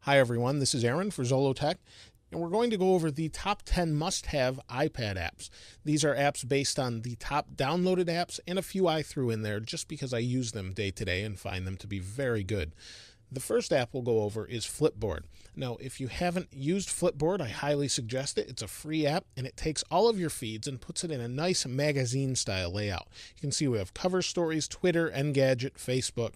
Hi everyone, this is Aaron for Zolotech, and we're going to go over the top 10 must-have iPad apps. These are apps based on the top downloaded apps, and a few I threw in there just because I use them day to day and find them to be very good. The first app we'll go over is Flipboard. Now, if you haven't used Flipboard, I highly suggest it. It's a free app, and it takes all of your feeds and puts it in a nice magazine-style layout. You can see we have cover stories, Twitter, Engadget, Facebook.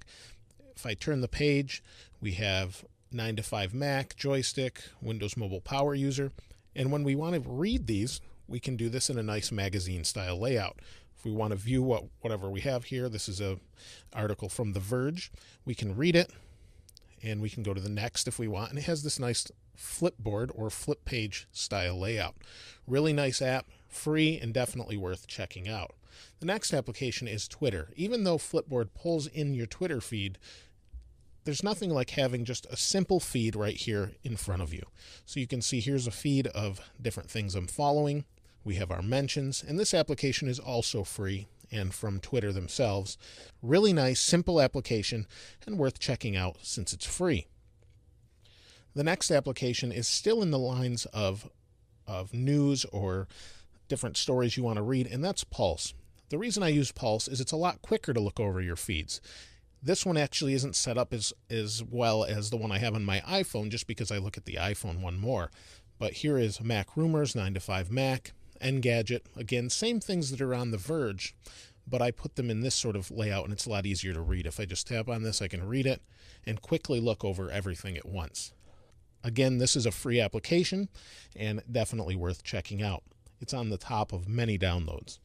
If I turn the page, we have 9to5 Mac, joystick, Windows Mobile Power User, and when we want to read these, we can do this in a nice magazine-style layout. If we want to view whatever we have here, this is an article from The Verge. We can read it, and we can go to the next if we want, and it has this nice flipboard or flip page style layout. Really nice app, free, and definitely worth checking out. The next application is Twitter. Even though Flipboard pulls in your Twitter feed, there's nothing like having just a simple feed right here in front of you. So you can see here's a feed of different things I'm following. We have our mentions, and this application is also free and from Twitter themselves. Really nice, simple application and worth checking out since it's free. The next application is still in the lines of news or different stories you want to read, and that's Pulse. The reason I use Pulse is it's a lot quicker to look over your feeds. This one actually isn't set up as well as the one I have on my iPhone, just because I look at the iPhone one more. But here is Mac Rumors, 9to5 Mac, Engadget. Again, same things that are on The Verge, but I put them in this sort of layout, and it's a lot easier to read. If I just tap on this, I can read it and quickly look over everything at once. Again, this is a free application and definitely worth checking out. It's on the top of many downloads.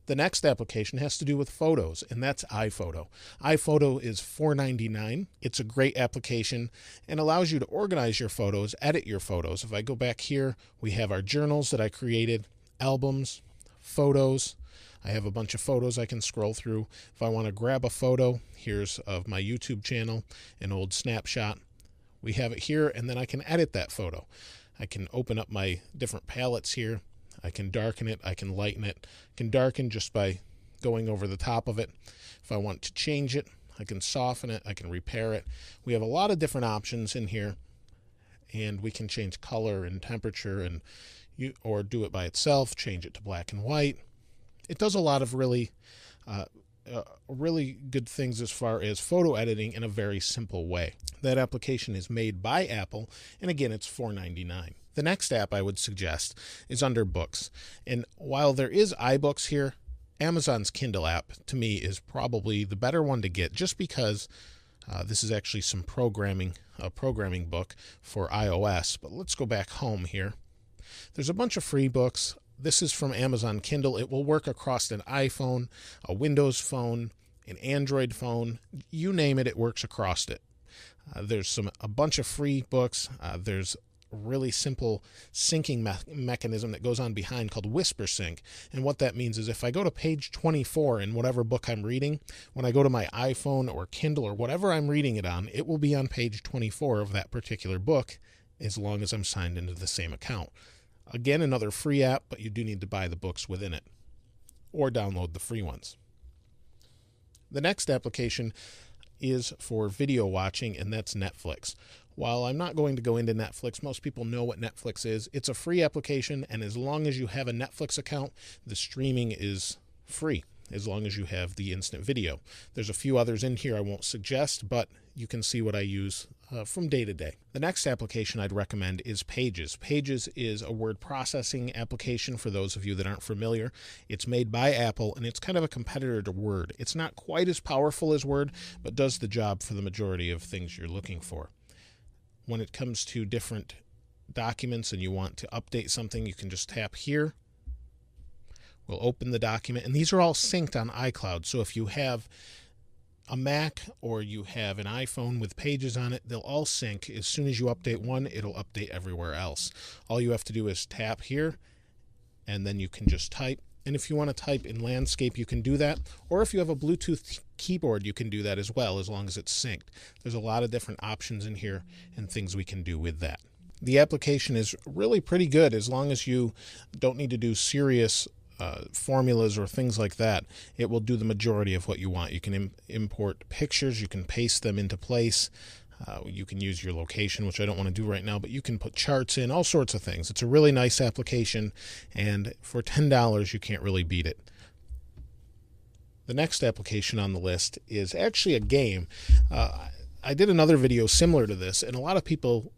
The next application has to do with photos, and that's iPhoto. iPhoto is $4.99. It's a great application and allows you to organize your photos, edit your photos. If I go back here, we have our journals that I created, albums, photos. I have a bunch of photos I can scroll through. If I want to grab a photo, here's of my YouTube channel, an old snapshot. We have it here, and then I can edit that photo. I can open up my different palettes here. I can darken it, I can lighten it. I can darken just by going over the top of it. If I want to change it, I can soften it, I can repair it. We have a lot of different options in here, and we can change color and temperature, or do it by itself, change it to black and white. It does a lot of really good things as far as photo editing in a very simple way. That application is made by Apple, and again, it's $4.99. The next app I would suggest is under Books. And while there is iBooks here, Amazon's Kindle app, to me, is probably the better one to get, just because this is actually a programming book for iOS. But let's go back home here. There's a bunch of free books. This is from Amazon Kindle. It will work across an iPhone, a Windows phone, an Android phone. You name it, it works across it. There's a bunch of free books. There's really simple syncing mechanism that goes on behind called Whisper Sync. And what that means is if I go to page 24 in whatever book I'm reading, when I go to my iPhone or Kindle or whatever I'm reading it on, it will be on page 24 of that particular book as long as I'm signed into the same account. Again, another free app, but you do need to buy the books within it or download the free ones. The next application is for video watching, and that's Netflix. While I'm not going to go into Netflix, most people know what Netflix is. It's a free application, and as long as you have a Netflix account, the streaming is free, as long as you have the instant video. There's a few others in here I won't suggest, but you can see what I use from day to day. The next application I'd recommend is Pages. Pages is a word processing application for those of you that aren't familiar. It's made by Apple, and it's kind of a competitor to Word. It's not quite as powerful as Word, but does the job for the majority of things you're looking for. When it comes to different documents and you want to update something, you can just tap here. We'll open the document, and these are all synced on iCloud. So if you have a Mac or you have an iPhone with Pages on it, they'll all sync. As soon as you update one, it'll update everywhere else. All you have to do is tap here, and then you can just type. And if you want to type in landscape, you can do that. Or if you have a Bluetooth keyboard, you can do that as well, as long as it's synced. There's a lot of different options in here and things we can do with that. The application is really pretty good as long as you don't need to do serious formulas or things like that. It will do the majority of what you want. You can import pictures, you can paste them into place. You can use your location, which I don't want to do right now, but you can put charts in, all sorts of things. It's a really nice application, and for $10, you can't really beat it. The next application on the list is actually a game. I did another video similar to this, and a lot of people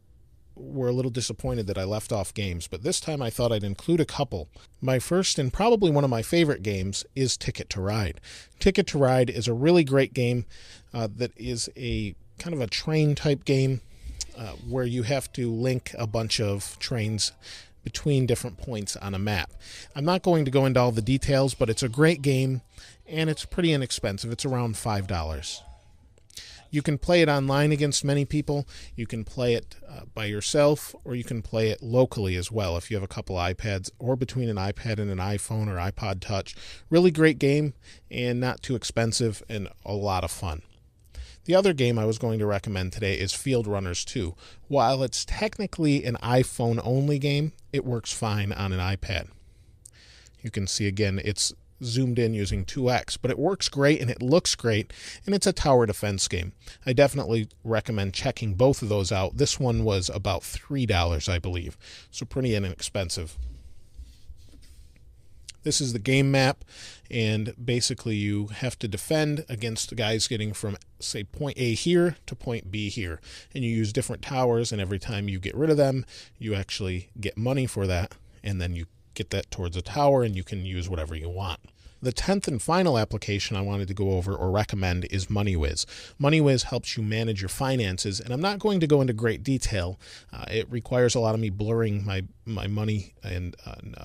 were a little disappointed that I left off games, but this time I thought I'd include a couple. My first and probably one of my favorite games is Ticket to Ride. Ticket to Ride is a really great game that is a kind of a train type game where you have to link a bunch of trains between different points on a map. I'm not going to go into all the details, but it's a great game and it's pretty inexpensive. It's around $5. You can play it online against many people. You can play it by yourself, or you can play it locally as well if you have a couple iPads, or between an iPad and an iPhone or iPod Touch. Really great game and not too expensive and a lot of fun. The other game I was going to recommend today is Field Runners 2. While it's technically an iPhone-only game, it works fine on an iPad. You can see again, it's zoomed in using 2x, but it works great and it looks great, and it's a tower defense game. I definitely recommend checking both of those out. This one was about $3, I believe, so pretty inexpensive. This is the game map, and basically you have to defend against the guys getting from, say, point A here to point B here, and you use different towers, and every time you get rid of them, you actually get money for that, and then you get that towards a tower, and you can use whatever you want. The 10th and final application I wanted to go over or recommend is MoneyWiz. MoneyWiz helps you manage your finances, and I'm not going to go into great detail. It requires a lot of me blurring my money and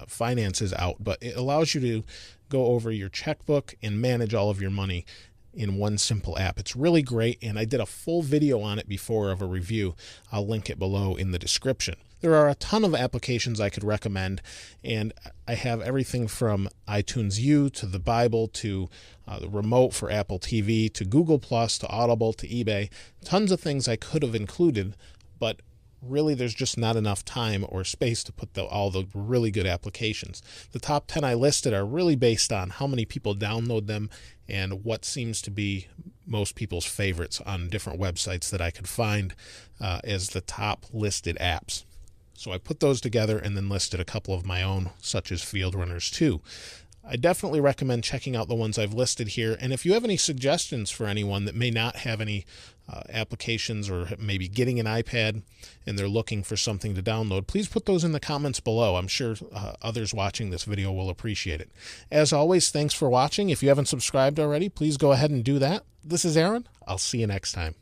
finances out, but it allows you to go over your checkbook and manage all of your money in one simple app. It's really great, and I did a full video on it before of a review. I'll link it below in the description. There are a ton of applications I could recommend, and I have everything from iTunes U to the Bible to the remote for Apple TV to Google Plus to Audible to eBay. Tons of things I could have included, but really there's just not enough time or space to put all the really good applications. The top 10 I listed are really based on how many people download them and what seems to be most people's favorites on different websites that I could find as the top listed apps. So I put those together and then listed a couple of my own, such as Field Runners 2. I definitely recommend checking out the ones I've listed here. And if you have any suggestions for anyone that may not have any applications or maybe getting an iPad and they're looking for something to download, please put those in the comments below. I'm sure others watching this video will appreciate it. As always, thanks for watching. If you haven't subscribed already, please go ahead and do that. This is Aaron. I'll see you next time.